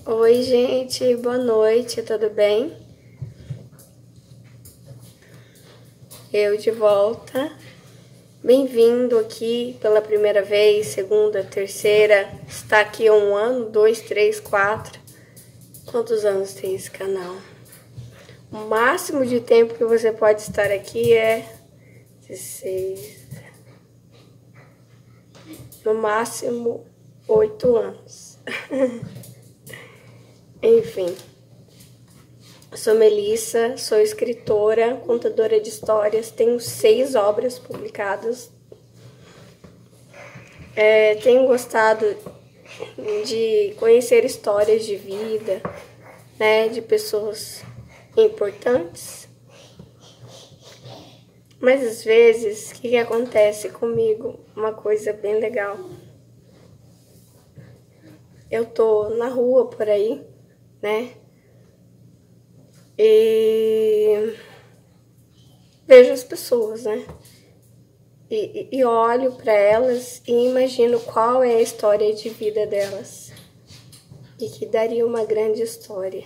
Oi, gente, boa noite, tudo bem? Eu de volta. Bem-vindo aqui pela primeira vez, segunda, terceira. Está aqui há 1 ano, 2, 3, 4. Quantos anos tem esse canal? O máximo de tempo que você pode estar aqui é 16. No máximo 8 anos. Enfim. Sou Melissa, sou escritora, contadora de histórias, tenho 6 obras publicadas. Tenho gostado de conhecer histórias de vida, né, de pessoas importantes. Mas às vezes, o que acontece comigo? Uma coisa bem legal. Eu tô na rua por aí, né? E vejo as pessoas, né? E olho para elas e imagino qual é a história de vida delas. E que daria uma grande história.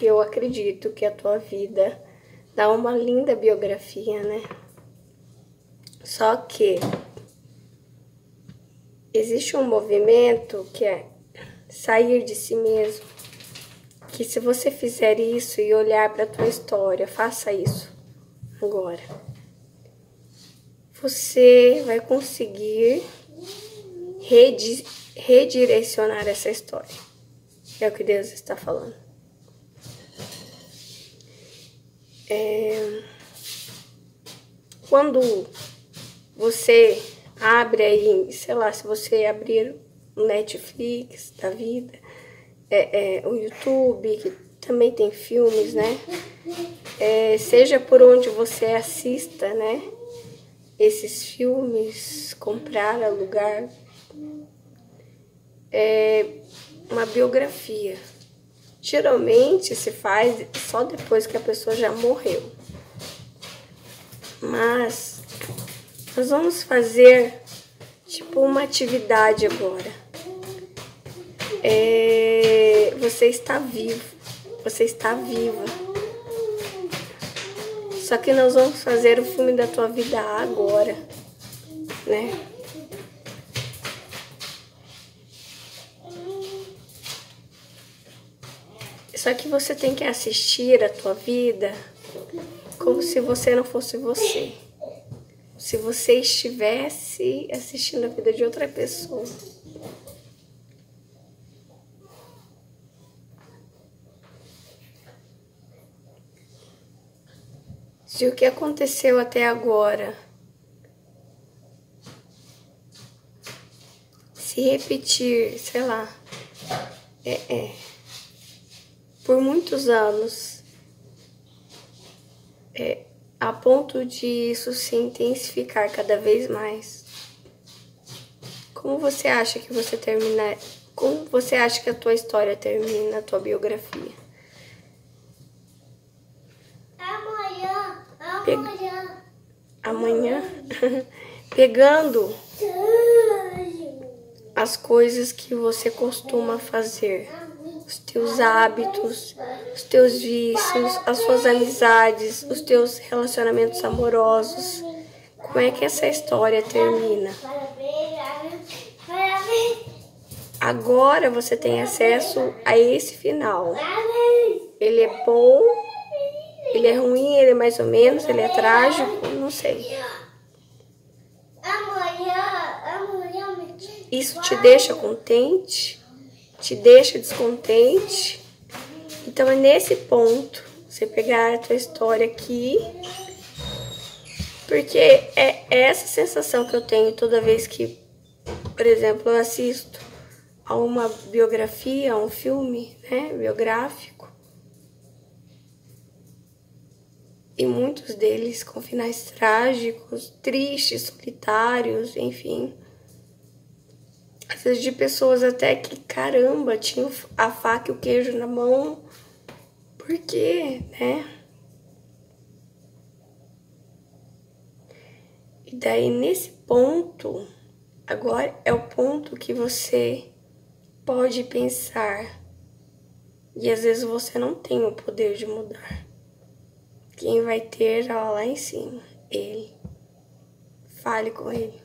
Eu acredito que a tua vida dá uma linda biografia, né? Só que existe um movimento que é sair de si mesmo. Que se você fizer isso e olhar para a tua história, faça isso agora. Você vai conseguir redirecionar essa história. É o que Deus está falando. Quando você abre aí, sei lá, se você abrir o Netflix da vida, o YouTube, que também tem filmes, né? Seja por onde você assista, né? Esses filmes, comprar, alugar, uma biografia. Geralmente se faz só depois que a pessoa já morreu. Mas nós vamos fazer tipo uma atividade agora. Você está vivo, você está viva. Só que nós vamos fazer o filme da tua vida agora, né? Só que você tem que assistir a tua vida como se você não fosse você. Se você estivesse assistindo a vida de outra pessoa. Se o que aconteceu até agora se repetir, sei lá, por muitos anos, a ponto de isso se intensificar cada vez mais, como você acha que você termina? Como você acha que a tua história termina, a tua biografia? Amanhã, pegando as coisas que você costuma fazer, os teus hábitos, os teus vícios, as suas amizades, os teus relacionamentos amorosos. Como é que essa história termina? Agora você tem acesso a esse final. Ele é bom, ele é ruim, ele é mais ou menos, ele é trágico, não sei. Isso te deixa contente? Te deixa descontente? Então é nesse ponto, você pegar a tua história aqui, porque é essa sensação que eu tenho toda vez que, por exemplo, eu assisto a uma biografia, a um filme, né, biográfico. E muitos deles com finais trágicos, tristes, solitários, enfim. Às vezes de pessoas até que, caramba, tinham a faca e o queijo na mão. Por quê, né? E daí, nesse ponto, agora é o ponto que você pode pensar. E às vezes você não tem o poder de mudar. Quem vai ter, ó, lá em cima, Ele. Fale com Ele.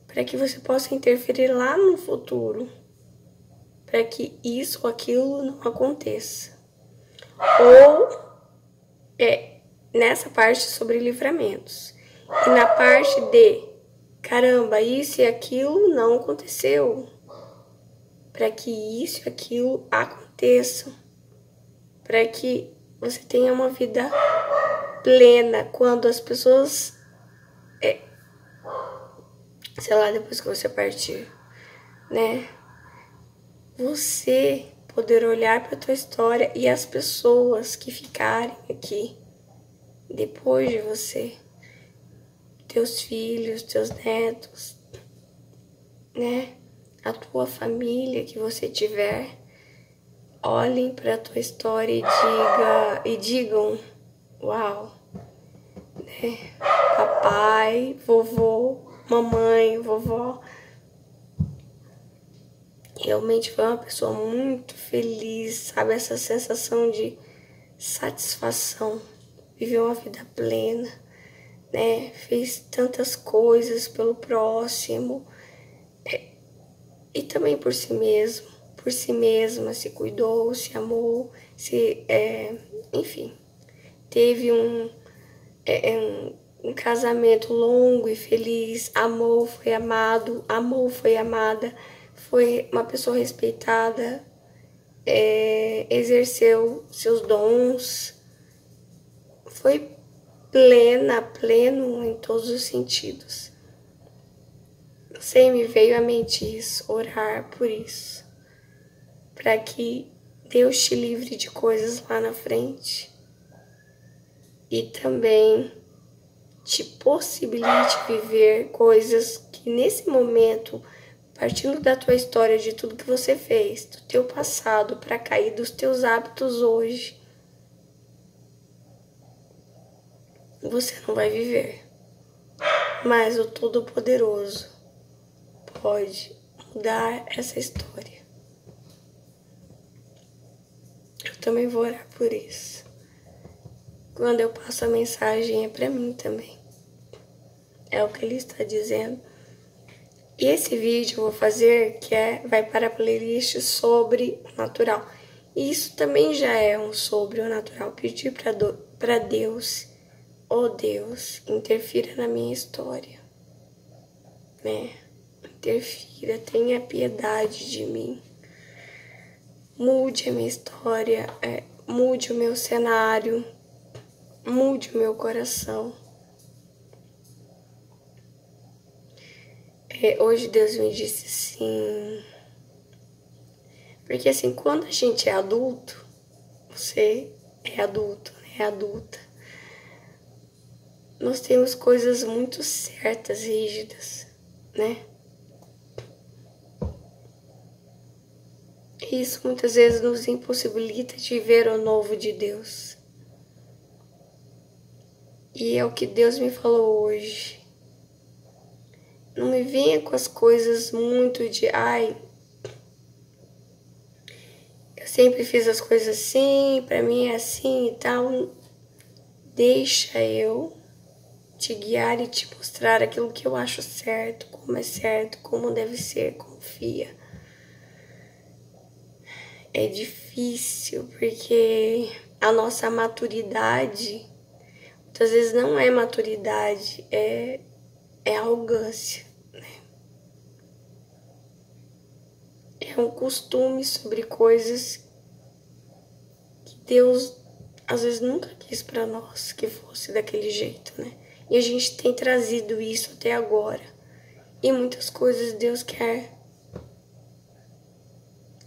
Para que você possa interferir lá no futuro. Para que isso ou aquilo não aconteça. Ou nessa parte sobre livramentos. E na parte de, caramba, isso e aquilo não aconteceu. Para que isso e aquilo aconteçam. Para que você tenha uma vida plena quando as pessoas, sei lá, depois que você partir, né? Você poder olhar para tua história e as pessoas que ficarem aqui depois de você, teus filhos, teus netos, né? A tua família que você tiver, olhem para a tua história e digam, uau, né? Papai, vovô, mamãe, vovó, realmente foi uma pessoa muito feliz, sabe? Essa sensação de satisfação, viveu uma vida plena, né? Fez tantas coisas pelo próximo e também por si mesma, se cuidou, se amou, enfim, teve um casamento longo e feliz, amou, foi amado, amou, foi amada, foi uma pessoa respeitada, exerceu seus dons, foi pleno em todos os sentidos. Não sei, me veio à mente isso, orar por isso, para que Deus te livre de coisas lá na frente e também te possibilite viver coisas que nesse momento, partindo da tua história, de tudo que você fez, do teu passado para cair dos teus hábitos hoje, você não vai viver. Mas o Todo-Poderoso pode mudar essa história. Eu também vou orar por isso. Quando eu passo a mensagem é para mim também. É o que ele está dizendo. E esse vídeo eu vou fazer vai para a playlist sobre o natural. E isso também já é um sobre o natural. Pedir para Deus, Deus, interfira na minha história, né? Interfira, tenha piedade de mim. Mude a minha história, mude o meu cenário, mude o meu coração. Hoje Deus me disse assim, porque assim, quando a gente é adulto, você é adulto, né? Adulta, nós temos coisas muito certas, rígidas, né? E isso muitas vezes nos impossibilita de ver o novo de Deus. E é o que Deus me falou hoje. Não me venha com as coisas muito de, eu sempre fiz as coisas assim, pra mim é assim e tal. Deixa eu te guiar e te mostrar aquilo que eu acho certo, como deve ser, confia. É difícil porque a nossa maturidade, muitas vezes não é maturidade, é arrogância, né? É um costume sobre coisas que Deus às vezes nunca quis para nós que fosse daquele jeito, né? E a gente tem trazido isso até agora. E muitas coisas Deus quer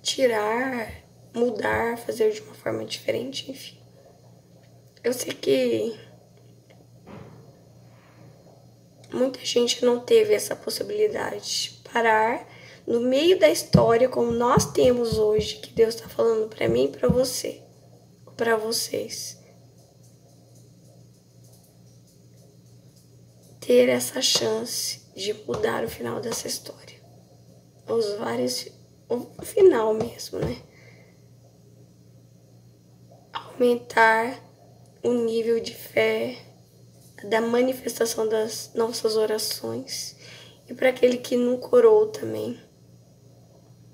tirar, mudar, fazer de uma forma diferente, enfim. Eu sei que muita gente não teve essa possibilidade de parar no meio da história como nós temos hoje, que Deus está falando para mim e para você, para vocês. Ter essa chance de mudar o final dessa história. os vários, o final mesmo, né? Aumentar o nível de fé, da manifestação das nossas orações. E para aquele que nunca orou também,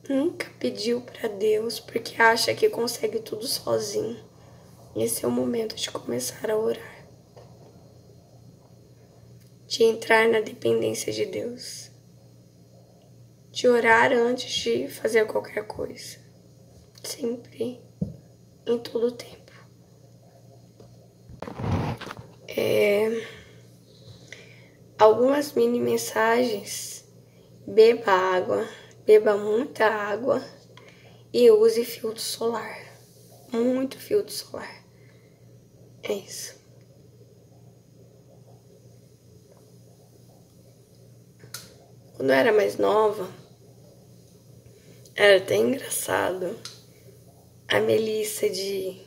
nunca pediu para Deus porque acha que consegue tudo sozinho. Esse é o momento de começar a orar, de entrar na dependência de Deus, de orar antes de fazer qualquer coisa, sempre, em todo o tempo. Algumas mini mensagens: beba água, beba muita água e use filtro solar, muito filtro solar. É isso. Quando eu era mais nova, era até engraçado. A Melissa de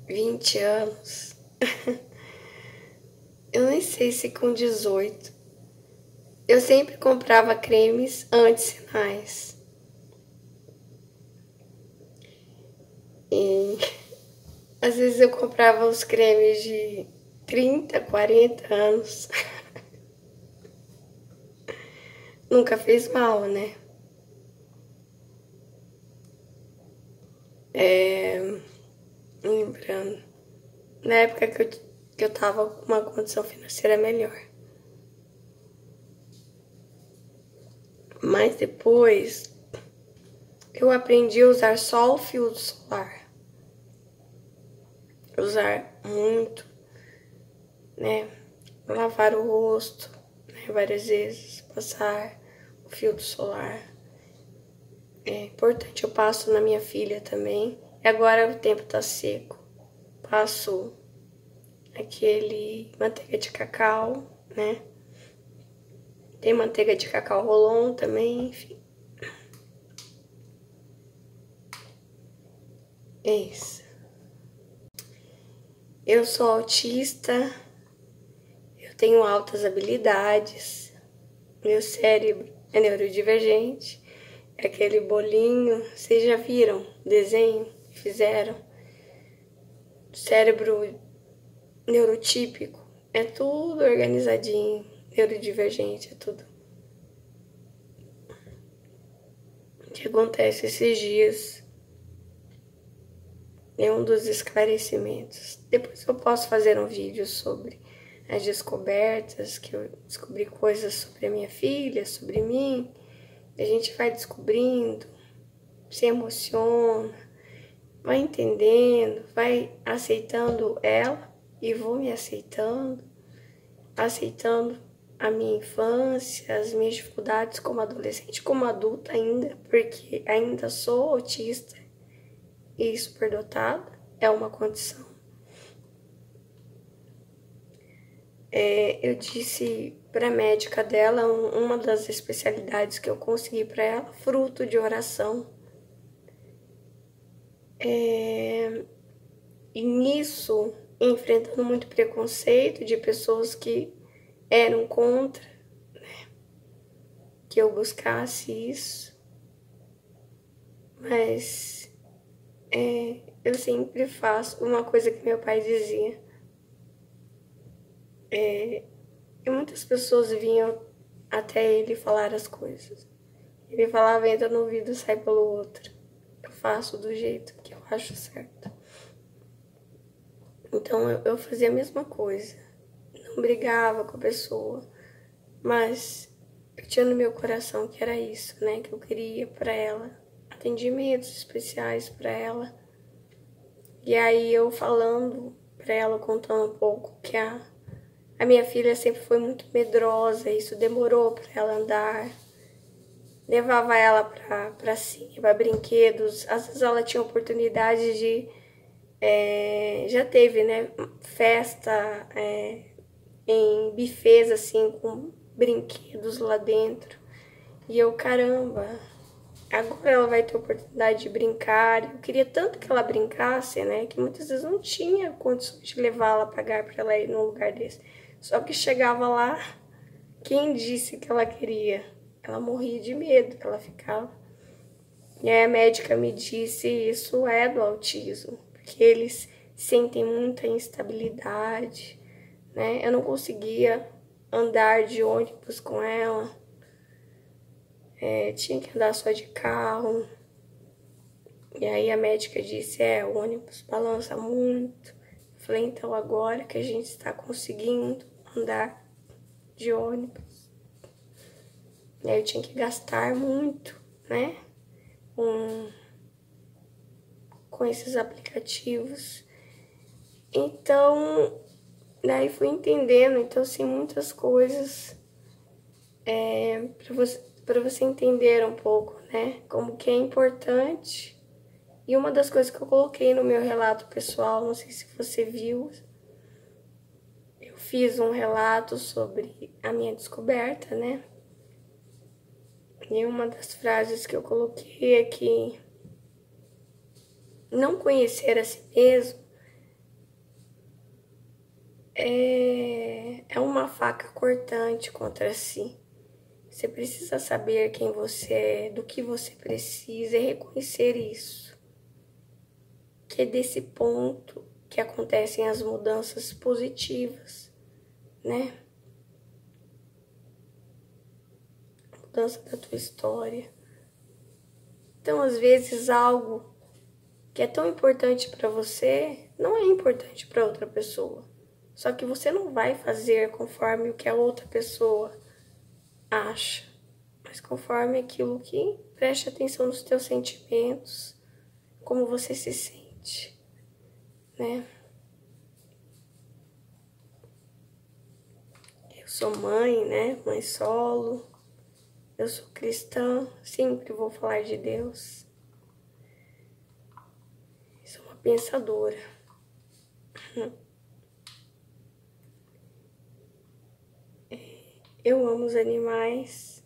20 anos, eu nem sei se com 18, eu sempre comprava cremes anti-sinais. E às vezes eu comprava os cremes de 30, 40 anos. Nunca fez mal, né? Lembrando, na época que eu tava com uma condição financeira melhor. Mas depois eu aprendi a usar só o filtro solar. Usar muito, né? Lavar o rosto, né? Várias vezes, passar o filtro solar. É importante, eu passo na minha filha também. E agora o tempo tá seco. Passo aquele manteiga de cacau, né? Tem manteiga de cacau rolon também, enfim. É isso. Eu sou autista, eu tenho altas habilidades, meu cérebro é neurodivergente, é aquele bolinho, vocês já viram desenho que fizeram? Cérebro neurotípico, é tudo organizadinho, neurodivergente, é tudo. O que acontece esses dias é um dos esclarecimentos. Depois eu posso fazer um vídeo sobre as descobertas, que eu descobri coisas sobre a minha filha, sobre mim. A gente vai descobrindo, se emociona, vai entendendo, vai aceitando ela e vou me aceitando, aceitando a minha infância, as minhas dificuldades como adolescente, como adulta ainda, porque ainda sou autista e superdotada, é uma condição. Eu disse para a médica dela, uma das especialidades que eu consegui para ela, fruto de oração. E nisso, enfrentando muito preconceito de pessoas que eram contra, né, que eu buscasse isso. Mas eu sempre faço uma coisa que meu pai dizia. E muitas pessoas vinham até ele falar as coisas. Ele falava, entra no ouvido, sai pelo outro. Eu faço do jeito que eu acho certo. Então eu fazia a mesma coisa. Não brigava com a pessoa, mas eu tinha no meu coração que era isso, né? Que eu queria para ela. Atendimentos especiais para ela. E aí eu falando para ela, contando um pouco que a minha filha sempre foi muito medrosa, isso demorou para ela andar. Levava ela para cima, para brinquedos. Às vezes ela tinha oportunidade de... já teve, né, festa em bufês, assim, com brinquedos lá dentro. E eu, caramba, agora ela vai ter oportunidade de brincar. Eu queria tanto que ela brincasse, né, que muitas vezes não tinha condições de levá-la, pagar para ela ir num lugar desse. Só que chegava lá, quem disse que ela queria? Ela morria de medo que ela ficava. E aí a médica me disse, isso é do autismo, porque eles sentem muita instabilidade, né? Eu não conseguia andar de ônibus com ela, tinha que andar só de carro. E aí a médica disse, o ônibus balança muito. Eu falei, então agora que a gente está conseguindo andar de ônibus, e aí eu tinha que gastar muito, né? Com esses aplicativos. Então, daí fui entendendo, então assim, muitas coisas para você entender um pouco, né? Como que é importante. E uma das coisas que eu coloquei no meu relato pessoal, não sei se você viu, eu fiz um relato sobre a minha descoberta, né? E uma das frases que eu coloquei é que não conhecer a si mesmo é uma faca cortante contra si. Você precisa saber quem você é, do que você precisa e reconhecer isso. Que é desse ponto que acontecem as mudanças positivas, né? A mudança da tua história. Então, às vezes, algo que é tão importante para você não é importante para outra pessoa. Só que você não vai fazer conforme o que a outra pessoa acha, mas conforme aquilo que preste atenção nos teus sentimentos, como você se sente, né? Eu sou mãe, né? Mãe solo. Eu sou cristã, sempre vou falar de Deus. Sou uma pensadora. Eu amo os animais.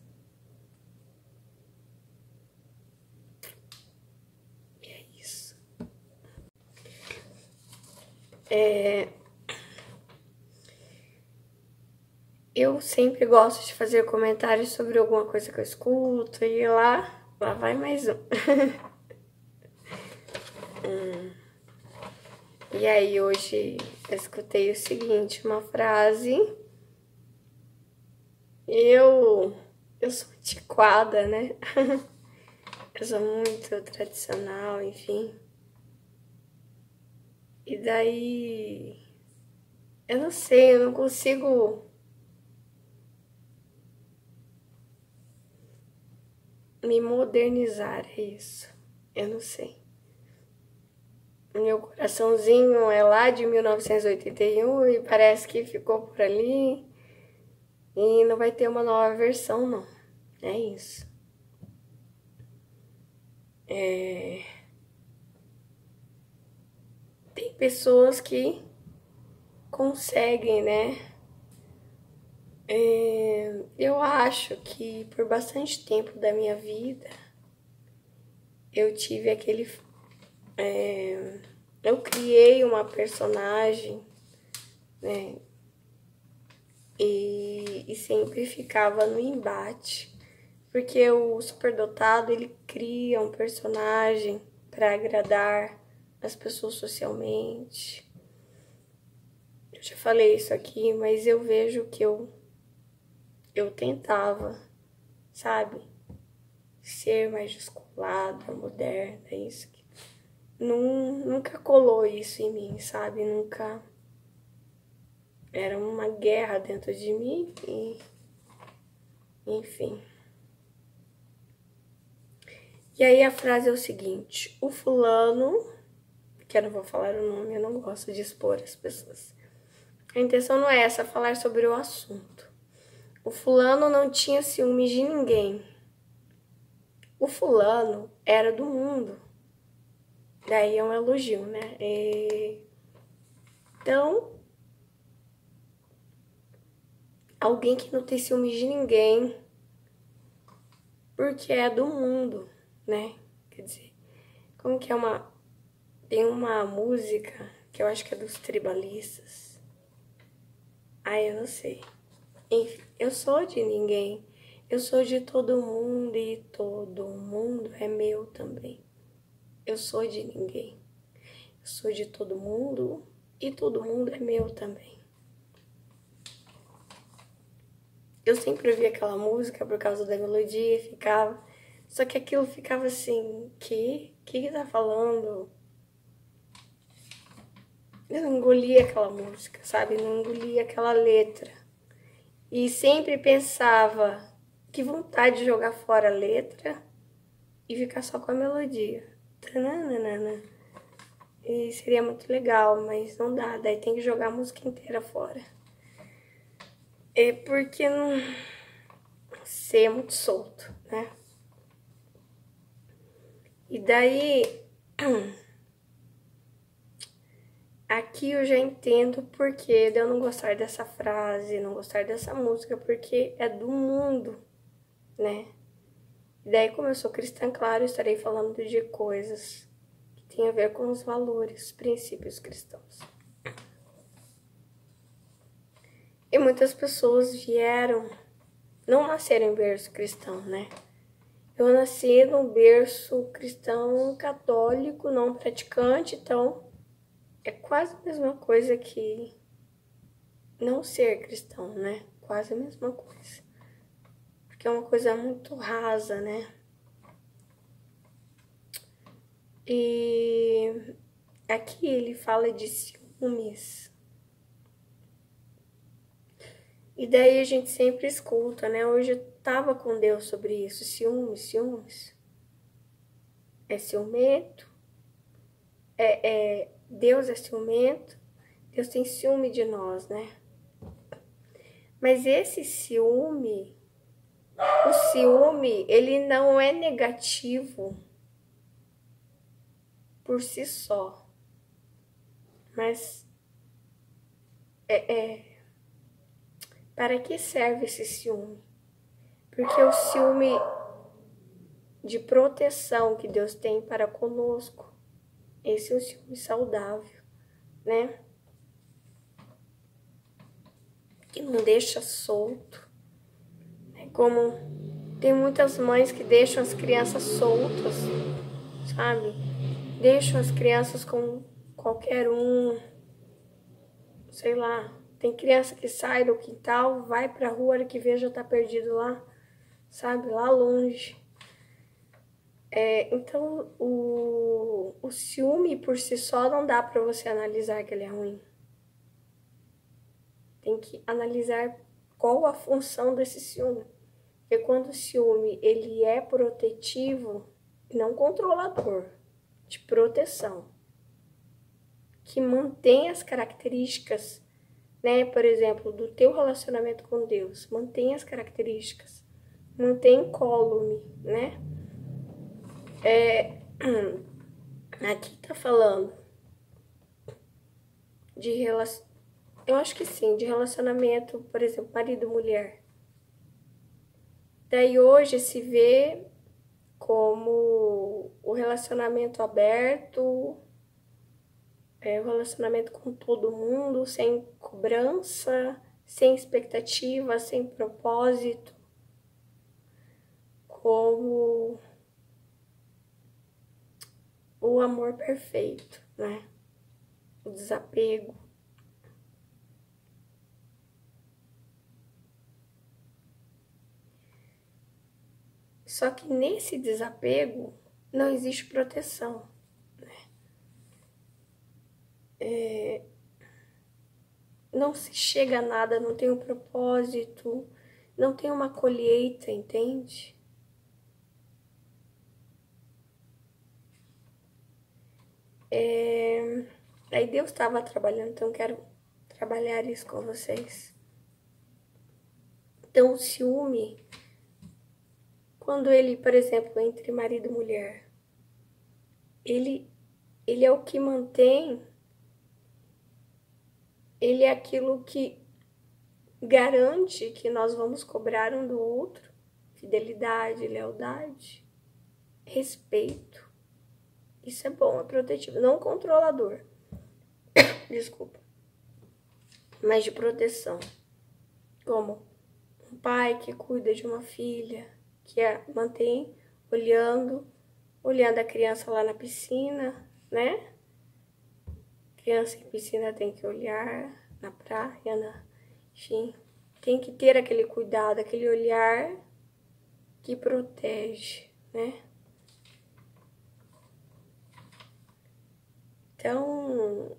E é isso. Eu sempre gosto de fazer comentários sobre alguma coisa que eu escuto. E lá vai mais um. E aí hoje eu escutei o seguinte, uma frase. Eu sou antiquada, né? Eu sou muito tradicional, enfim. E daí, eu não sei, eu não consigo me modernizar, é isso. Eu não sei. Meu coraçãozinho é lá de 1981 e parece que ficou por ali. E não vai ter uma nova versão, não. É isso. Tem pessoas que conseguem, né? Eu acho que por bastante tempo da minha vida eu tive aquele. Eu criei uma personagem, né? E sempre ficava no embate. Porque o superdotado, ele cria um personagem para agradar as pessoas socialmente. Eu já falei isso aqui, mas eu vejo que eu tentava, sabe? Ser mais descolada, moderna, isso. Nunca colou isso em mim, sabe? Nunca. Era uma guerra dentro de mim e. Enfim. E aí a frase é o seguinte: o fulano, que eu não vou falar o nome, eu não gosto de expor as pessoas. A intenção não é essa, falar sobre o assunto. O fulano não tinha ciúmes de ninguém. O fulano era do mundo. Daí é um elogio, né? Então, alguém que não tem ciúmes de ninguém, porque é do mundo, né? Quer dizer, como que é uma... Tem uma música que eu acho que é dos tribalistas. Eu não sei. Enfim, eu sou de ninguém. Eu sou de todo mundo e todo mundo é meu também. Eu sou de ninguém. Eu sou de todo mundo e todo mundo é meu também. Eu sempre ouvia aquela música por causa da melodia e ficava... Só que aquilo ficava assim, que tá falando? Eu não engolia aquela música, sabe? Não engolia aquela letra. E sempre pensava, que vontade de jogar fora a letra e ficar só com a melodia. Tananana. E seria muito legal, mas não dá. Daí tem que jogar a música inteira fora. É porque não ser é muito solto, né? E daí, aqui eu já entendo por que de eu não gostar dessa frase, não gostar dessa música, porque é do mundo, né? E daí, como eu sou cristã, claro, eu estarei falando de coisas que têm a ver com os valores, os princípios cristãos. E muitas pessoas não nasceram em berço cristão, né? Eu nasci num berço cristão católico, não praticante, então é quase a mesma coisa que não ser cristão, né? Quase a mesma coisa. Porque é uma coisa muito rasa, né? E aqui ele fala de ciúmes. E daí a gente sempre escuta, né? Hoje eu tava com Deus sobre isso. Ciúmes. É ciumento. Deus é ciumento. Deus tem ciúme de nós, né? Mas esse ciúme, o ciúme, ele não é negativo por si só. Mas para que serve esse ciúme? Porque o ciúme de proteção que Deus tem para conosco, esse é um ciúme saudável, né? Que não deixa solto. É como tem muitas mães que deixam as crianças soltas, sabe? Deixam as crianças com qualquer um, sei lá. Tem criança que sai do quintal, vai pra rua, a hora que vê já tá perdido lá, sabe? Lá longe. Então, o ciúme por si só não dá pra você analisar que ele é ruim. Tem que analisar qual a função desse ciúme. Porque quando o ciúme ele é protetivo, não controlador, de proteção, que mantém as características, né, por exemplo, do teu relacionamento com Deus, mantém as características, mantém incólume, né? Aqui tá falando de eu acho que sim, de relacionamento, por exemplo, marido e mulher. Daí hoje se vê como o relacionamento aberto, o relacionamento com todo mundo, sem cobrança, sem expectativa, sem propósito, como o amor perfeito, né? O desapego. Só que nesse desapego não existe proteção, né? Não se chega a nada, não tem um propósito, não tem uma colheita, entende? Aí Deus estava trabalhando, então eu quero trabalhar isso com vocês. Então o ciúme, quando ele, por exemplo, entre marido e mulher, ele é o que mantém, ele é aquilo que garante que nós vamos cobrar um do outro fidelidade, lealdade, respeito. Isso é bom, é protetivo, não controlador. Desculpa. Mas de proteção. Como um pai que cuida de uma filha, que mantém olhando a criança lá na piscina, né? Criança em piscina tem que olhar na praia, enfim, tem que ter aquele cuidado, aquele olhar que protege, né? Então,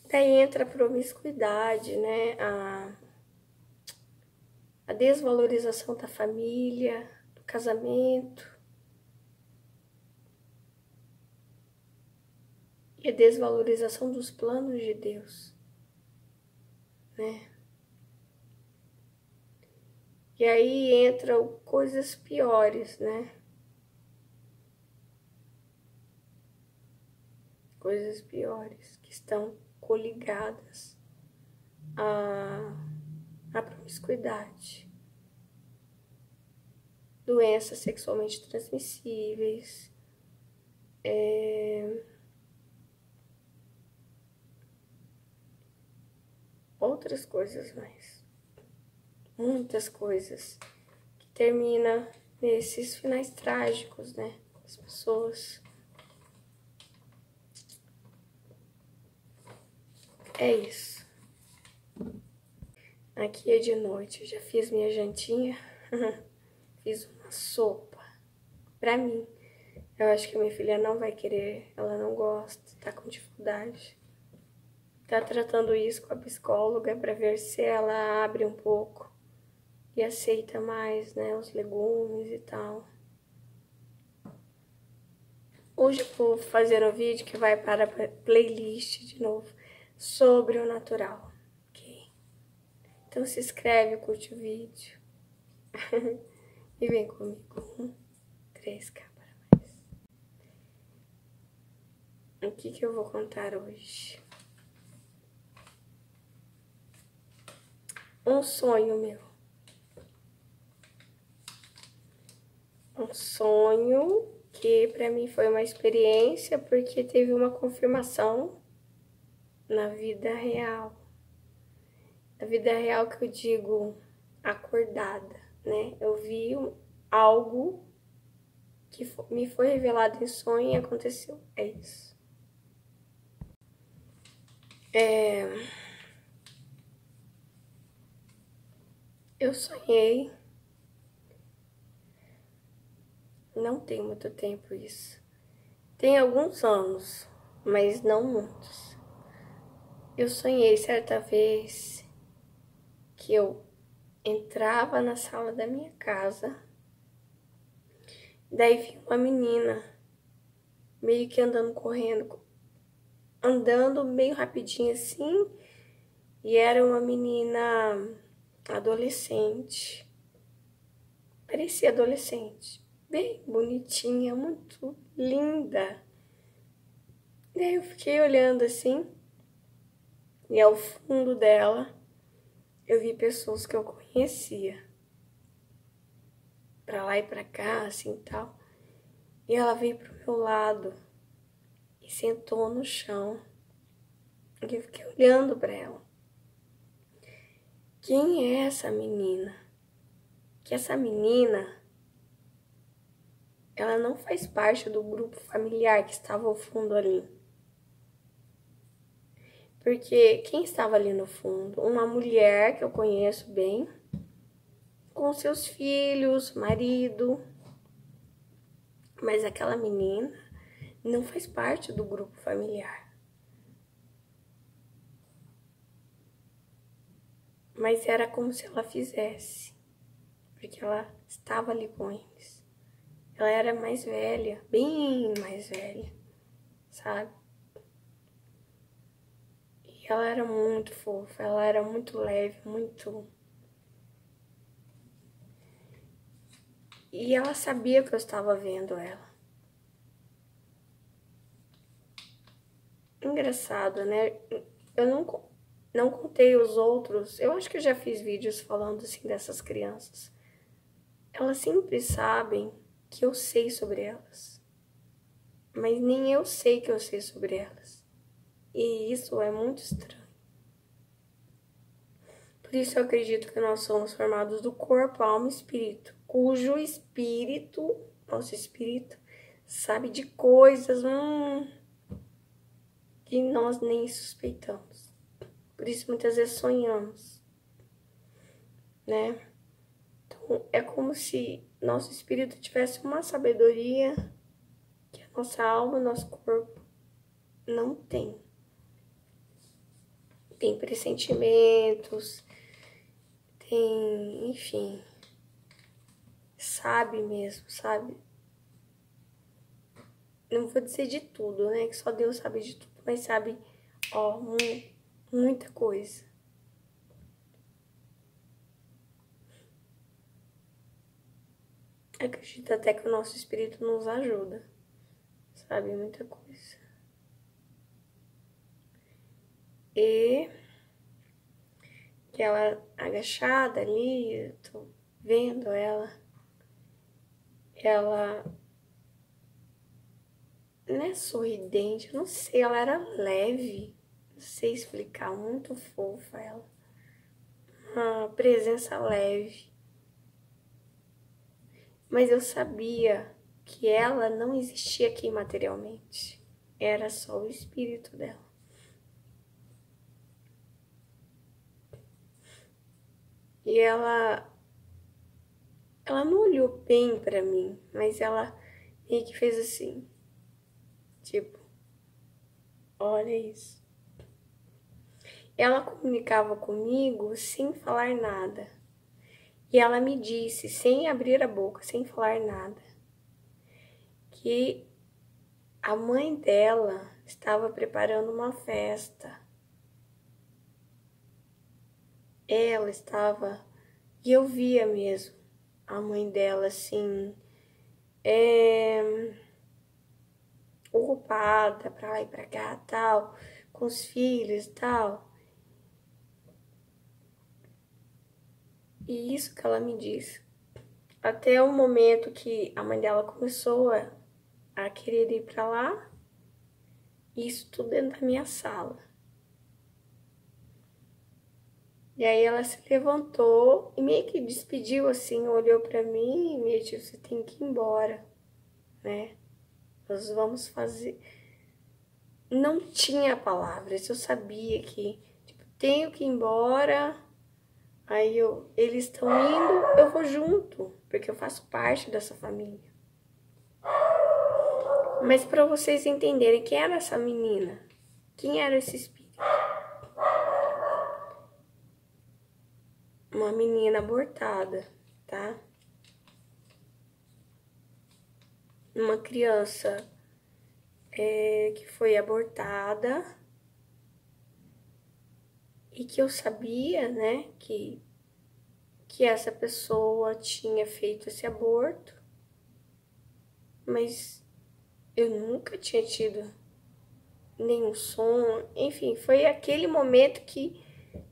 daí entra a promiscuidade, né? A desvalorização da família, do casamento e a desvalorização dos planos de Deus, né? E aí entram coisas piores, né? Coisas piores que estão coligadas à promiscuidade. Doenças sexualmente transmissíveis, outras coisas mais. Muitas coisas que terminam nesses finais trágicos, né? As pessoas. É isso. Aqui é de noite, eu já fiz minha jantinha. Fiz uma sopa pra mim. Eu acho que a minha filha não vai querer, ela não gosta, tá com dificuldade. Tá tratando isso com a psicóloga pra ver se ela abre um pouco e aceita mais, né, os legumes e tal. Hoje eu vou fazer um vídeo que vai para a playlist de novo, sobre o natural, ok? Então se inscreve, curte o vídeo e vem comigo. 3K para mais. O que eu vou contar hoje? Um sonho meu. Um sonho que pra mim foi uma experiência porque teve uma confirmação na vida real. Na vida real que eu digo acordada, né? Eu vi algo que me foi revelado em sonho e aconteceu. É isso. Eu sonhei. Não tem muito tempo isso. Tem alguns anos, mas não muitos. Eu sonhei certa vez que eu entrava na sala da minha casa, daí vi uma menina meio que andando meio rapidinho assim, e era uma menina adolescente, parecia adolescente, bem bonitinha, muito linda. Daí eu fiquei olhando assim, e ao fundo dela eu vi pessoas que eu conhecia, pra lá e pra cá, assim, tal. E ela veio pro meu lado e sentou no chão. E eu fiquei olhando pra ela. Quem é essa menina? Que essa menina, ela não faz parte do grupo familiar que estava ao fundo ali. Porque quem estava ali no fundo? Uma mulher que eu conheço bem, com seus filhos, marido. Mas aquela menina não faz parte do grupo familiar. Mas era como se ela fizesse, porque ela estava ali com eles. Ela era mais velha, bem mais velha, sabe? E ela era muito fofa, ela era muito leve, muito... E ela sabia que eu estava vendo ela. Engraçado, né? Eu não contei os outros. Eu acho que eu já fiz vídeos falando assim dessas crianças. Elas sempre sabem que eu sei sobre elas. mas nem eu sei que eu sei sobre elas. E isso é muito estranho. Por isso eu acredito que nós somos formados do corpo, alma e espírito, cujo espírito, nosso espírito, sabe de coisas que nós nem suspeitamos. Por isso muitas vezes sonhamos, né? Então é como se nosso espírito tivesse uma sabedoria que a nossa alma, nosso corpo não tem. Tem pressentimentos, tem, enfim, sabe mesmo, sabe? Não vou dizer de tudo, né? Que só Deus sabe de tudo, mas sabe, ó, muita coisa. Acredito até que o nosso espírito nos ajuda, sabe? Muita coisa. E ela agachada ali, eu tô vendo ela não é sorridente, eu não sei, ela era leve, não sei explicar, muito fofa ela. Uma presença leve. Mas eu sabia que ela não existia aqui materialmente. Era só o espírito dela. E ela não olhou bem pra mim, mas ela meio que fez assim. Tipo, olha isso. Ela comunicava comigo sem falar nada. E ela me disse, sem abrir a boca, sem falar nada, que a mãe dela estava preparando uma festa. Ela estava, e eu via mesmo a mãe dela assim, ocupada pra lá e pra cá, tal, com os filhos e tal. E isso que ela me disse. Até o momento que a mãe dela começou a querer ir pra lá, isso tudo dentro da minha sala. E aí ela se levantou e meio que despediu assim, olhou pra mim e meio tipo, você tem que ir embora, né? Nós vamos fazer. Não tinha palavras, eu sabia que, tipo, tenho que ir embora. Aí eles estão indo, eu vou junto, porque eu faço parte dessa família. Mas para vocês entenderem quem era essa menina, quem era esse espírito? Uma menina abortada, tá? Uma criança que foi abortada e que eu sabia, né, que essa pessoa tinha feito esse aborto, mas eu nunca tinha tido nenhum som, enfim, foi aquele momento que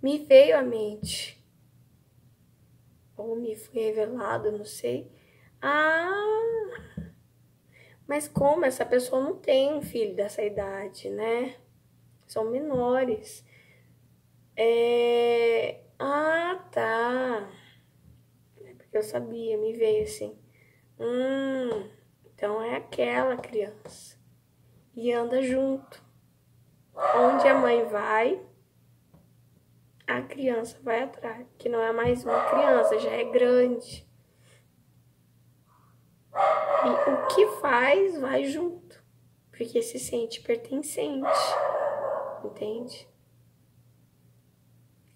me veio à mente, ou me foi revelado, não sei. Mas como essa pessoa não tem um filho dessa idade, né? São menores. Tá. É porque eu sabia, me veio assim. Então é aquela criança. E anda junto. Onde a mãe vai, a criança vai atrás. Que não é mais uma criança, já é grande. E o que faz, vai junto. Porque se sente pertencente. Entende?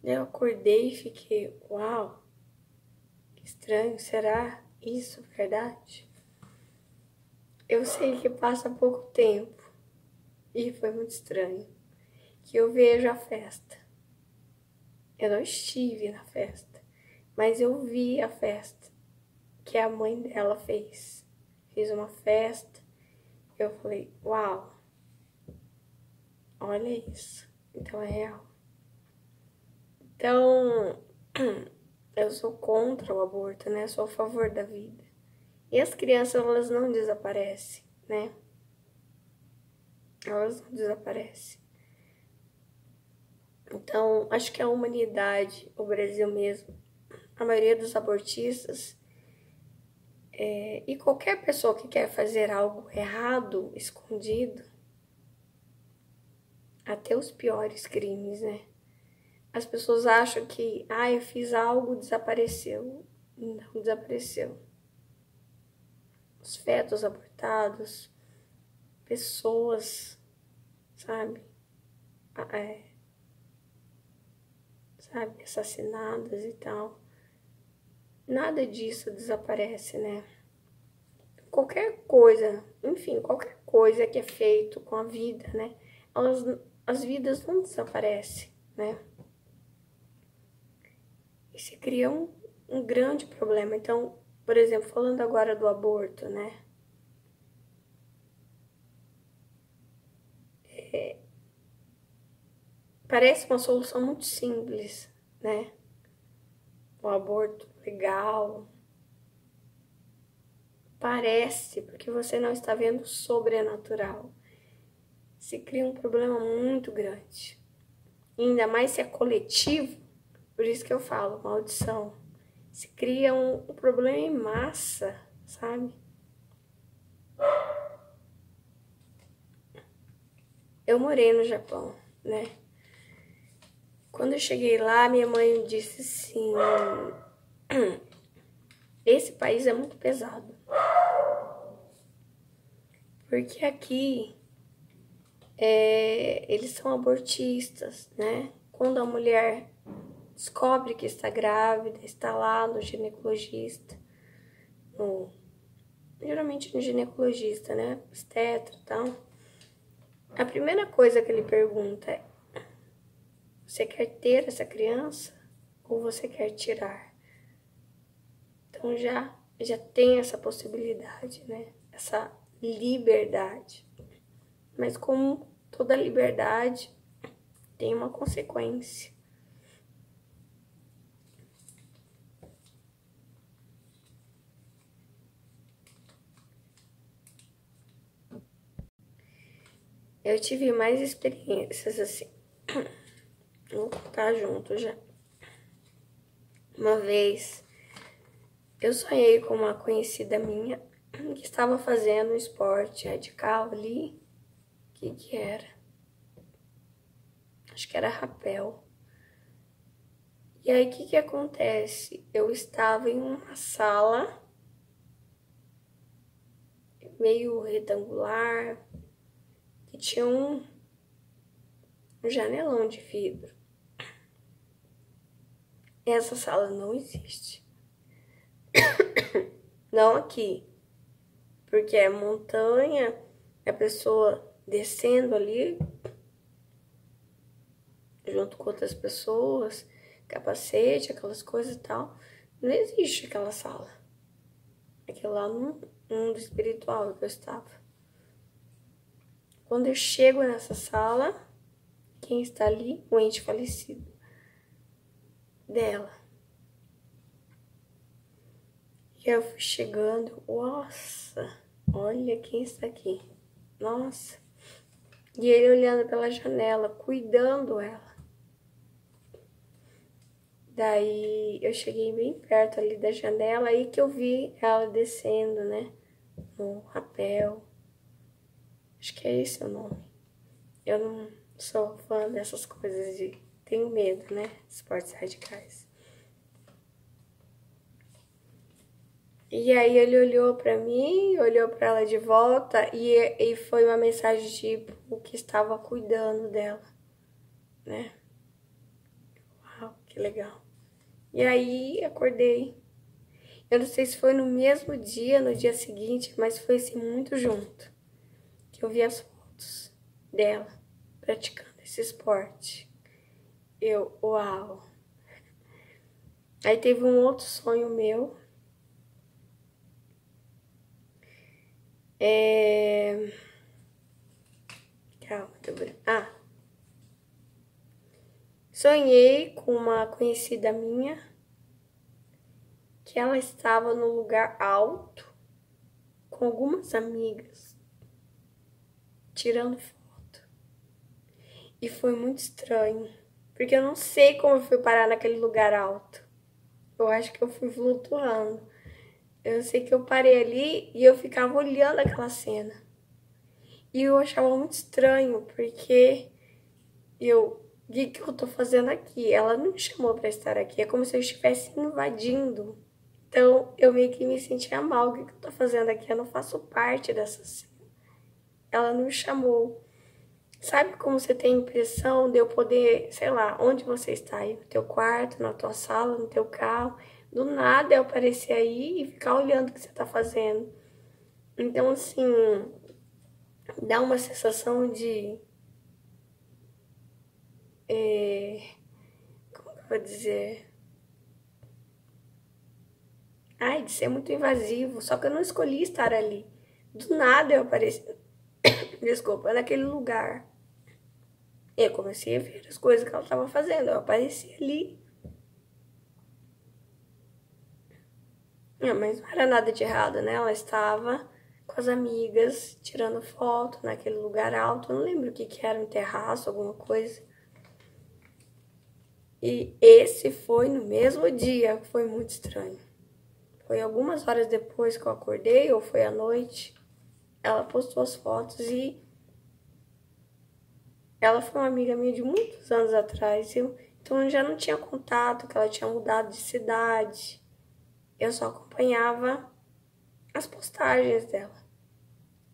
Eu acordei e fiquei, uau, que estranho, será isso verdade? Eu sei que passa pouco tempo e foi muito estranho que eu vejo a festa. Eu não estive na festa, mas eu vi a festa que a mãe dela fez. Fiz uma festa, eu falei, uau, olha isso, então é real. Então, eu sou contra o aborto, né? Sou a favor da vida. E as crianças, elas não desaparecem, né? elas não desaparecem. Então, acho que a humanidade, o Brasil mesmo, a maioria dos abortistas, e qualquer pessoa que quer fazer algo errado, escondido, até os piores crimes, né? As pessoas acham que, eu fiz algo, desapareceu. Não desapareceu. Os fetos abortados, pessoas, sabe? Assassinadas e tal. Nada disso desaparece, né? Qualquer coisa, enfim, qualquer coisa que é feito com a vida, né? As vidas não desaparecem, né? E se cria um grande problema. Então, por exemplo, falando agora do aborto, né? Parece uma solução muito simples, né? O aborto legal. Parece, porque você não está vendo o sobrenatural. Se cria um problema muito grande. E ainda mais se é coletivo, por isso que eu falo, maldição. Se cria um problema em massa, sabe? Eu morei no Japão, né? Quando eu cheguei lá, minha mãe disse assim: esse país é muito pesado. Porque aqui eles são abortistas, né? Quando a mulher descobre que está grávida, está lá no ginecologista, geralmente no ginecologista, né? Obstetra e tal. A primeira coisa que ele pergunta é: você quer ter essa criança ou você quer tirar? Então já tem essa possibilidade, né? Essa liberdade. Mas como toda liberdade tem uma consequência. Eu tive mais experiências assim. Vou contar junto já. Uma vez eu sonhei com uma conhecida minha que estava fazendo um esporte radical ali. O que era? Acho que era rapel. E aí, o que acontece? Eu estava em uma sala meio retangular, que tinha um janelão de vidro. Essa sala não existe. Não aqui. Porque é montanha, a pessoa descendo ali, junto com outras pessoas, capacete, aquelas coisas e tal. Não existe aquela sala. Aquilo lá no mundo espiritual que eu estava. Quando eu chego nessa sala, quem está ali? O ente falecido dela. E eu fui chegando, nossa, olha quem está aqui. Nossa. E ele olhando pela janela, cuidando ela. Daí eu cheguei bem perto ali da janela, aí que eu vi ela descendo, né? No rapel. Acho que é esse o nome. Eu não sou fã dessas coisas de... Tenho medo, né? Esportes radicais. E aí ele olhou pra mim, olhou pra ela de volta e foi uma mensagem tipo que estava cuidando dela, né? Uau, que legal. E aí acordei. Eu não sei se foi no mesmo dia, no dia seguinte, mas foi assim muito junto. Que eu vi as fotos dela praticando esse esporte. Eu, uau. Aí teve um outro sonho meu. Calma, sonhei com uma conhecida minha que ela estava num lugar alto com algumas amigas tirando foto. E foi muito estranho, porque eu não sei como eu fui parar naquele lugar alto. Eu acho que eu fui flutuando. Eu sei que eu parei ali e eu ficava olhando aquela cena. E eu achava muito estranho, porque o que eu tô fazendo aqui? Ela não me chamou pra estar aqui, é como se eu estivesse invadindo. Então, eu meio que me sentia mal. O que eu tô fazendo aqui? Eu não faço parte dessa cena. Ela não me chamou. Sabe como você tem a impressão de eu poder, sei lá, onde você está aí? No teu quarto, na tua sala, no teu carro. Do nada eu aparecer aí e ficar olhando o que você tá fazendo. Então, assim, dá uma sensação de... como que eu vou dizer? Ai, de ser muito invasivo. Só que eu não escolhi estar ali. Do nada eu apareci... Desculpa, naquele lugar. Eu comecei a ver as coisas que ela estava fazendo. Eu apareci ali. Mas não era nada de errado, né? Ela estava com as amigas, tirando foto naquele lugar alto. Eu não lembro o que que era, um terraço, alguma coisa. E esse foi no mesmo dia, foi muito estranho. Foi algumas horas depois que eu acordei, ou foi à noite. Ela postou as fotos e ela foi uma amiga minha de muitos anos atrás. Então eu já não tinha contato, que ela tinha mudado de cidade. Eu só acompanhava as postagens dela.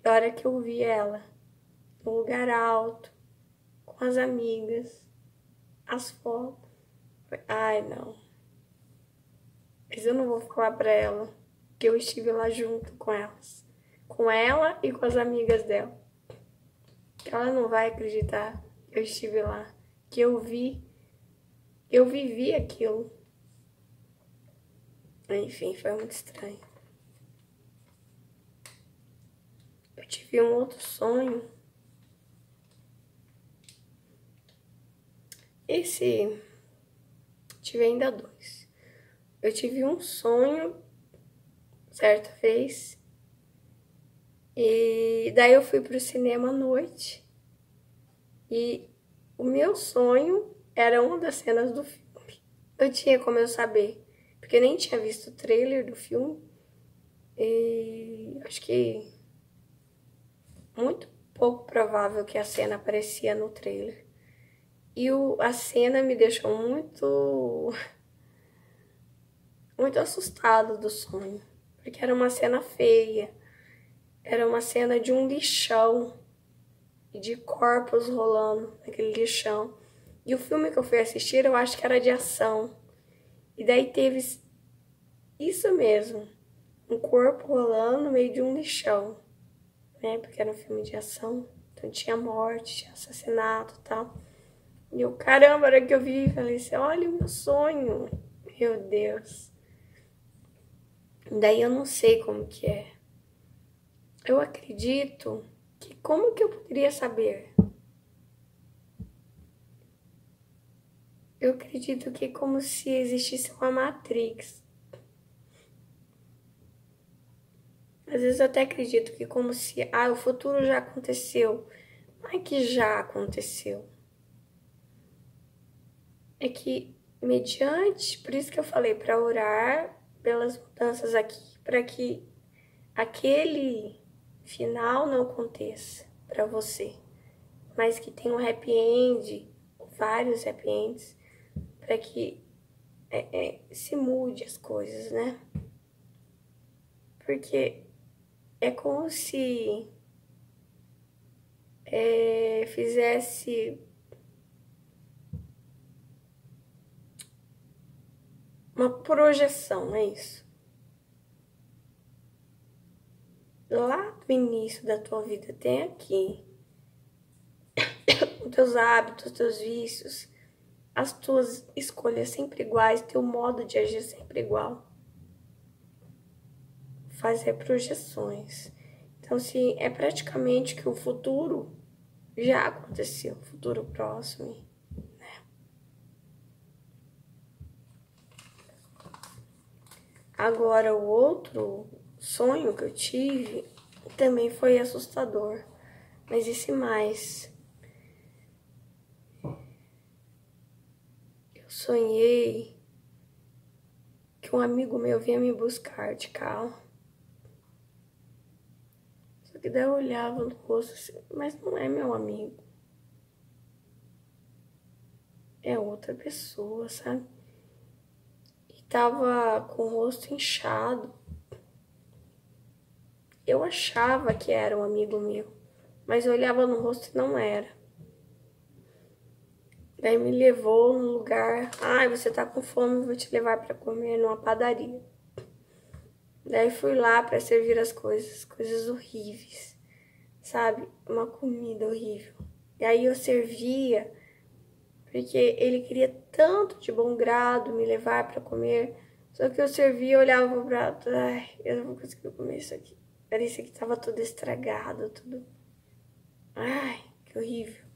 Da hora que eu vi ela no lugar alto, com as amigas, as fotos. Ai, não. Mas eu não vou falar pra ela que eu estive lá junto com elas. Com ela e com as amigas dela. Ela não vai acreditar que eu estive lá. Que eu vivi aquilo. Enfim, foi muito estranho. Eu tive um outro sonho. Tive ainda dois. Eu tive um sonho, certa vez, e daí eu fui pro cinema à noite, e o meu sonho era uma das cenas do filme. Eu tinha como eu saber, porque eu nem tinha visto o trailer do filme, e acho que muito pouco provável que a cena aparecia no trailer. E a cena me deixou muito assustado do sonho, porque era uma cena feia, era uma cena de um lixão e de corpos rolando naquele lixão. E o filme que eu fui assistir, eu acho que era de ação. E daí teve isso mesmo, um corpo rolando no meio de um lixão, né? Porque era um filme de ação, então tinha morte, tinha assassinato e tal. E eu, caramba, a hora que eu vi, falei assim, olha o meu sonho. Meu Deus. Daí eu não sei como que é. Eu acredito que como que eu poderia saber? Eu acredito que é como se existisse uma Matrix. Às vezes eu até acredito que como se, o futuro já aconteceu. Não é que já aconteceu. É que mediante, por isso que eu falei, para orar pelas mudanças aqui, para que aquele final não aconteça para você, mas que tenha um happy end, vários happy ends, para que se mude as coisas, né? Porque é como se fizesse uma projeção, é isso. Lá do início da tua vida até aqui, os teus hábitos, os teus vícios, as tuas escolhas sempre iguais, teu modo de agir sempre igual. Fazer projeções. Então, se é praticamente que o futuro já aconteceu, futuro próximo, né? Agora, o outro sonho que eu tive também foi assustador, mas esse mais. sonhei que um amigo meu vinha me buscar de carro. Só que daí eu olhava no rosto assim, mas não é meu amigo. É outra pessoa, sabe? E tava com o rosto inchado. Eu achava que era um amigo meu, mas eu olhava no rosto e não era. Daí me levou num lugar. Ai, você tá com fome, vou te levar pra comer numa padaria. Daí fui lá pra servir as coisas horríveis, sabe? Uma comida horrível. E aí eu servia, porque ele queria tanto de bom grado me levar pra comer. Só que eu servia e olhava pro prato. Ai, eu não vou conseguir comer isso aqui. Parecia que tava tudo estragado, tudo. Ai, que horrível.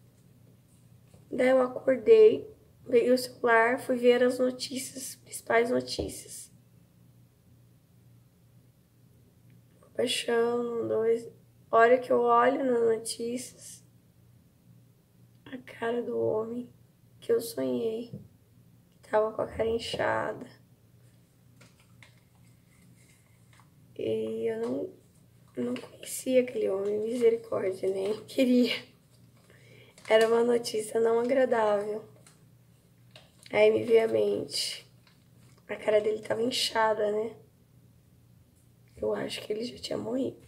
Daí eu acordei, peguei o celular, fui ver as notícias, principais notícias. Paixão, dois. A hora que eu olho nas notícias, a cara do homem que eu sonhei, que tava com a cara inchada. E eu não conhecia aquele homem, misericórdia, nem queria. Era uma notícia não agradável. Aí me veio à mente. A cara dele tava inchada, né? Eu acho que ele já tinha morrido.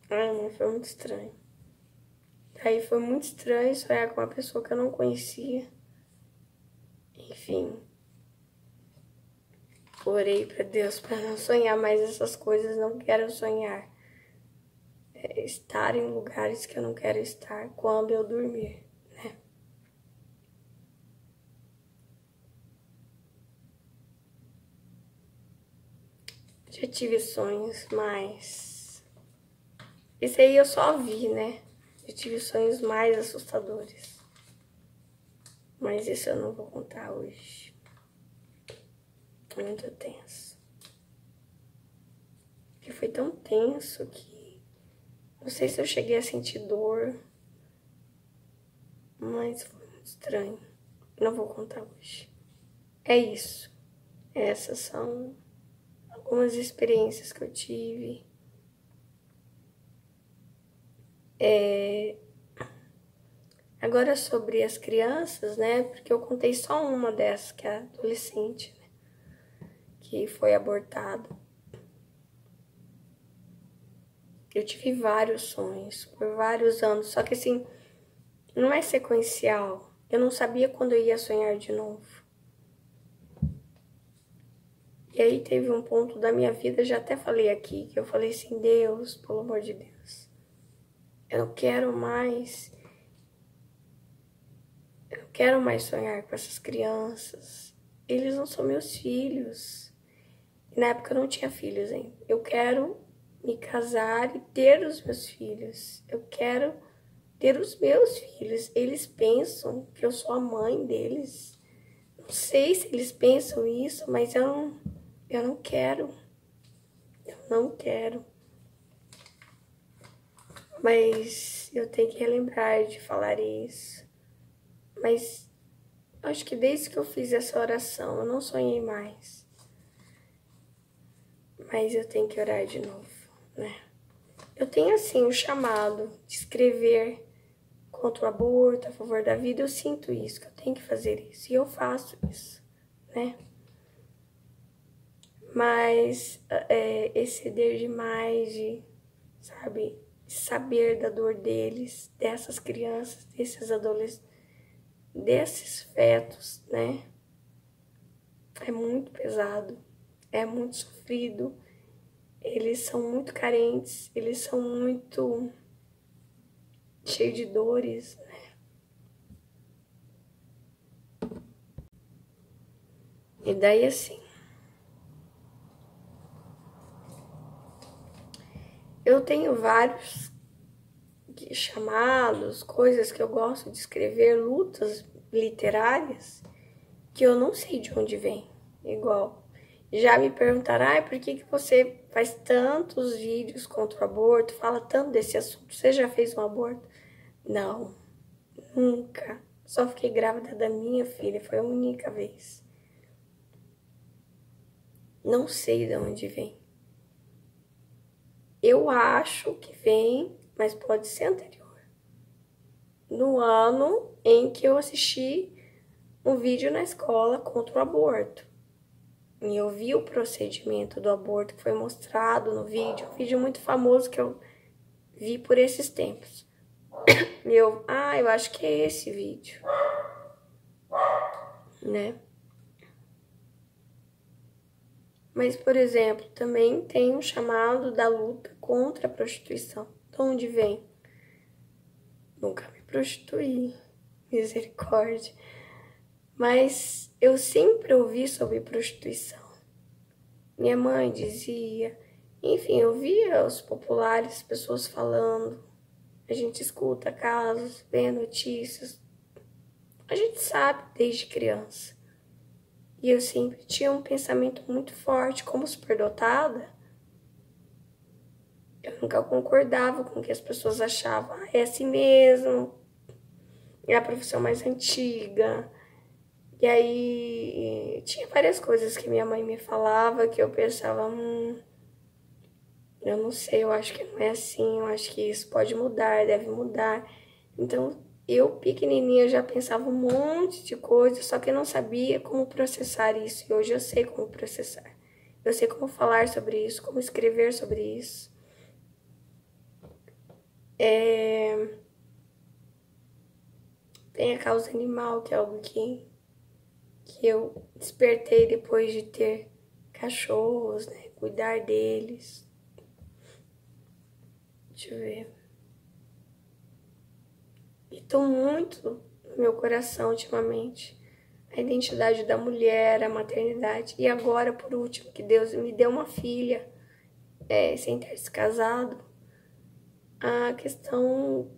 Não, foi muito estranho. Aí foi muito estranho sonhar com uma pessoa que eu não conhecia. Enfim. Orei pra Deus pra não sonhar mais essas coisas. Não quero sonhar. Estar em lugares que eu não quero estar quando eu dormir, né? Já tive sonhos, mas esse aí eu só vi, né? Eu tive sonhos mais assustadores. Mas isso eu não vou contar hoje. É muito tenso. Porque foi tão tenso que não sei se eu cheguei a sentir dor. Mas foi muito estranho. Não vou contar hoje. É isso. Essas são algumas experiências que eu tive. Agora sobre as crianças, né? Porque eu contei só uma dessas, que é a adolescente, né? Que foi abortada. Eu tive vários sonhos por vários anos, só que assim, não é sequencial. Eu não sabia quando eu ia sonhar de novo. E aí teve um ponto da minha vida, já até falei aqui, que eu falei assim, Deus, pelo amor de Deus, eu não quero mais sonhar com essas crianças. Eles não são meus filhos. E na época eu não tinha filhos ainda. Eu quero me casar e ter os meus filhos. Eu quero ter os meus filhos. Eles pensam que eu sou a mãe deles. Não sei se eles pensam isso, mas eu não quero. Eu não quero. Mas eu tenho que relembrar de falar isso. Mas acho que desde que eu fiz essa oração, eu não sonhei mais. Mas eu tenho que orar de novo, né? Eu tenho, assim, o chamado de escrever contra o aborto, a favor da vida. Eu sinto isso, que eu tenho que fazer isso. E eu faço isso, né? Mas exceder demais de, sabe, de saber da dor deles, dessas crianças, desses adolescentes, desses fetos, né? É muito pesado, é muito sofrido. Eles são muito carentes, eles são muito cheios de dores, né? E daí assim, eu tenho vários chamados, coisas que eu gosto de escrever, lutas literárias, que eu não sei de onde vem. Igual, já me perguntaram, por que você faz tantos vídeos contra o aborto, fala tanto desse assunto, você já fez um aborto? Não, nunca. Só fiquei grávida da minha filha, foi a única vez. Não sei de onde vem. Eu acho que vem, mas pode ser anterior. No ano em que eu assisti um vídeo na escola contra o aborto. E eu vi o procedimento do aborto que foi mostrado no vídeo. Um vídeo muito famoso que eu vi por esses tempos. E eu acho que é esse vídeo, né? Mas, por exemplo, também tem um chamado da luta contra a prostituição. De onde vem? Nunca me prostituí, misericórdia. Mas eu sempre ouvi sobre prostituição. Minha mãe dizia, enfim, eu via os populares, pessoas falando. A gente escuta casos, vê notícias. A gente sabe desde criança. E eu sempre tinha um pensamento muito forte, como superdotada. Eu nunca concordava com o que as pessoas achavam. É assim mesmo, é a profissão mais antiga. E aí tinha várias coisas que minha mãe me falava que eu pensava, eu não sei, eu acho que não é assim, eu acho que isso pode mudar, deve mudar. Então eu, pequenininha, já pensava um monte de coisas, só que eu não sabia como processar isso. E hoje eu sei como processar. Eu sei como falar sobre isso, como escrever sobre isso. Tem a causa animal, que é algo que eu despertei depois de ter cachorros, né? Cuidar deles. Deixa eu ver. E tô muito no meu coração ultimamente. A identidade da mulher, a maternidade. E agora, por último, que Deus me deu uma filha, sem ter se casado. A questão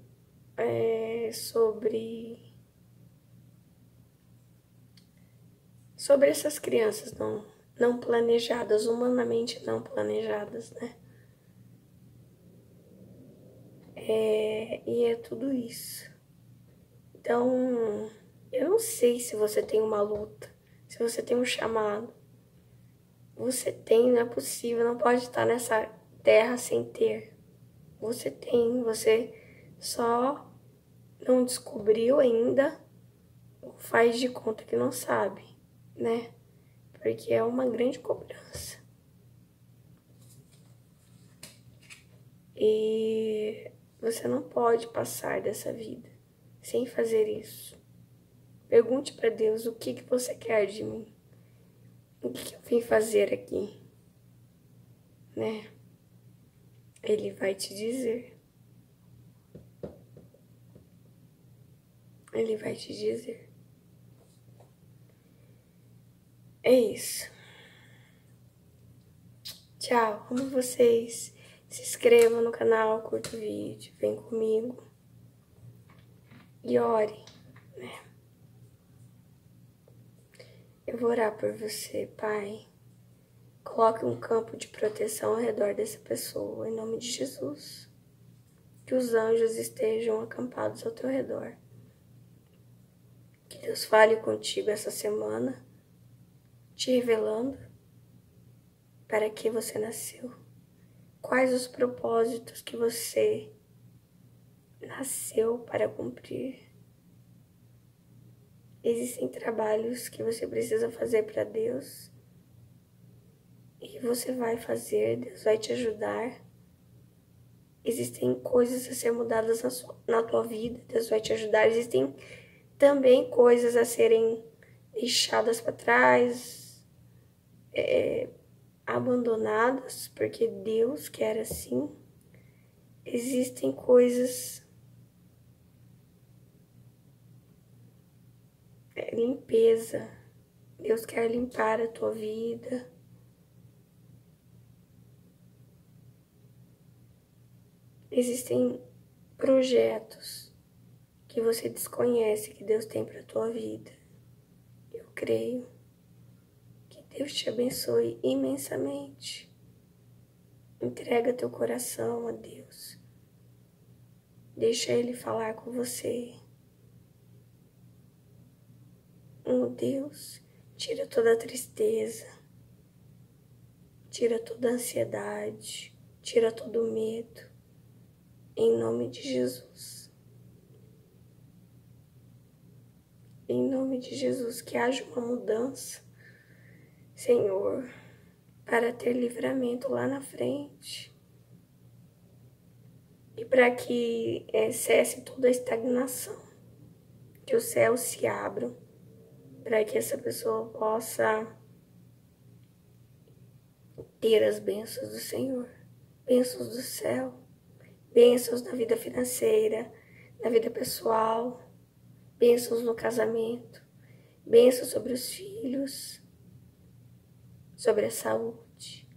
sobre essas crianças não planejadas, humanamente não planejadas, né? E é tudo isso. Então, eu não sei se você tem uma luta, se você tem um chamado. Você tem, não é possível, não pode estar nessa terra sem ter. Você tem, você só não descobriu ainda, ou faz de conta que não sabe, né? Porque é uma grande cobrança. E você não pode passar dessa vida sem fazer isso. Pergunte para Deus o que você quer de mim. O que eu vim fazer aqui, né? Ele vai te dizer. Ele vai te dizer. É isso. Tchau, amo vocês. Se inscrevam no canal, curta o vídeo, vem comigo. E ore, né? Eu vou orar por você, Pai. Coloque um campo de proteção ao redor dessa pessoa, em nome de Jesus. Que os anjos estejam acampados ao teu redor. Que Deus fale contigo essa semana, te revelando para que você nasceu. Quais os propósitos que você nasceu para cumprir. Existem trabalhos que você precisa fazer para Deus. E você vai fazer, Deus vai te ajudar. Existem coisas a ser mudadas na tua vida, Deus vai te ajudar. Existem também coisas a serem deixadas para trás, abandonadas, porque Deus quer assim. Existem coisas, limpeza. Deus quer limpar a tua vida. Existem projetos que você desconhece que Deus tem para a tua vida. Eu creio. Que Deus te abençoe imensamente. Entrega teu coração a Deus. Deixa Ele falar com você. Oh Deus, tira toda a tristeza, tira toda a ansiedade, tira todo o medo, em nome de Jesus. Em nome de Jesus, que haja uma mudança, Senhor, para ter livramento lá na frente. E para que cesse toda a estagnação, que os céus se abram, para que essa pessoa possa ter as bênçãos do Senhor, bênçãos do céu, bênçãos na vida financeira, na vida pessoal, bênçãos no casamento, bênçãos sobre os filhos, sobre a saúde,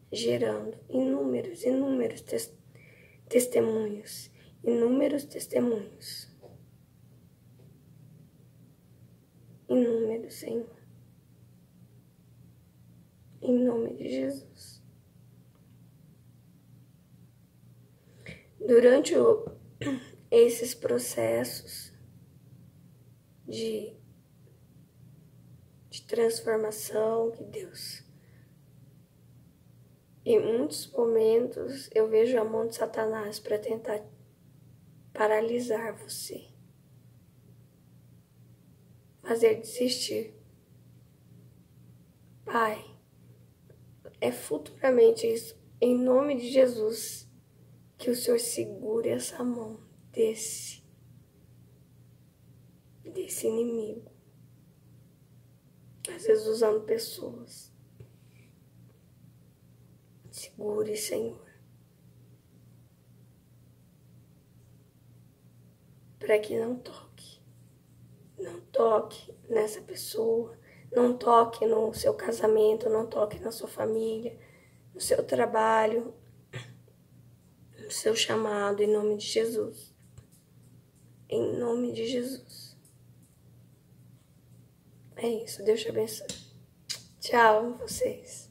gerando inúmeros testemunhos, inúmeros, Senhor, em nome de Jesus. Durante esses processos de transformação que Deus, em muitos momentos eu vejo a mão de Satanás para tentar paralisar você, fazer desistir. Pai, é futuramente isso, em nome de Jesus, que o Senhor segure essa mão desse inimigo, às vezes usando pessoas. Segure, Senhor, para que não toque nessa pessoa, não toque no seu casamento, não toque na sua família, no seu trabalho, no seu chamado, em nome de Jesus. Em nome de Jesus. É isso, Deus te abençoe. Tchau, vocês.